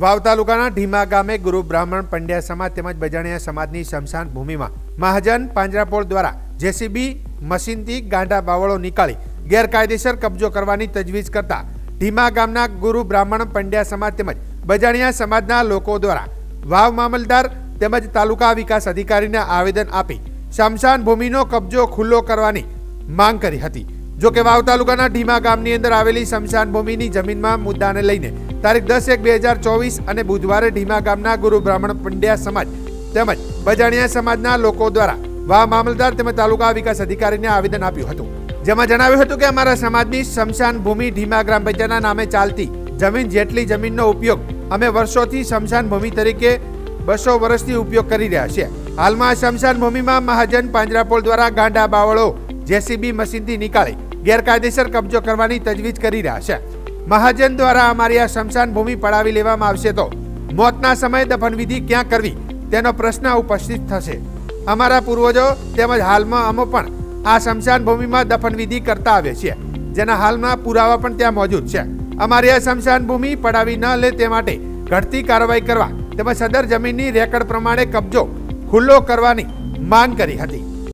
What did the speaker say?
વાવ તાલુકાના ઢીમા ગામે ગુરુ બ્રાહ્મણ પંડ્યા સમાજ તેમજ બજાણિયા સમાજની સ્મશાન ભૂમિમાં મહાજન પાંજરાપોળ દ્વારા જેસીબી મશીનથી ગાંડા બાવળો નીકાળી ગેરકાયદેસર કબજો કરવાની તજવીજ કરતા ઢીમા ગામના ગુરુ બ્રાહ્મણ પંડ્યા સમાજ તેમજ બજાણિયા સમાજના લોકો દ્વારા વાવ મામલતદાર તેમજ તાલુકા વિકાસ અધિકારીને આવેદન આપી સ્મશાન ભૂમિનો કબજો ખુલ્લો કરવાની માંગ કરી હતી। જો કે વાવ તાલુકાના ઢીમા ગામની અંદર આવેલી સ્મશાન ભૂમિની જમીનમાં મુદ્દાને લઈને તારીખ 10/1/2024 અને બુધવારે ઢીમા ગામના ગુરુ બ્રાહ્મણ પંડ્યા સમાજ તેમજ બજાણિયા સમાજના લોકો દ્વારા વાવ મામલતદાર તેમજ તાલુકા વિકાસ અધિકારીને આવેદન આપ્યું હતું, જેમાં જણાવ્યું હતું કે અમારા સમાજની સ્મશાન ભૂમિ ઢીમા ગ્રામ પંચાયતના નામે ચાલતી જમીન જેટલી જમીનનો ઉપયોગ અમે વર્ષોથી સ્મશાન ભૂમિ તરીકે 200 વર્ષથી ઉપયોગ કરી રહ્યા છીએ। હાલમાં સ્મશાન ભૂમિમાં મહાજન પાંજરાપોળ દ્વારા ગાંડા બાવળો જેસીબી મશીનથી નીકાળી ગેરકાયદેસર કબજો કરવાની તજવીજ કરી રહ્યા છે। મહાજન દ્વારા અમારી આ સ્મશાન ભૂમિ પડાવી લેવામાં આવશે તો મોતના સમયે દફનવિધિ ક્યાં કરવી તેનો પ્રશ્ન ઉપસ્થિત થશે। અમારા પૂર્વજો તેમજ હાલમાં અમે પણ આ સ્મશાન ભૂમિમાં દફનવિધિ કરતા આવ્યા છીએ, જેના હાલમાં પુરાવા પણ ત્યાં મોજૂદ છે। અમારી આ સ્મશાન ભૂમિ પડાવી ન લે તે માટે ઘટતી કાર્યવાહી કરવા તેમજ સદર જમીનની રેકર્ડ પ્રમાણે કબજો ખુલ્લો કરવાની માંગ કરી હતી।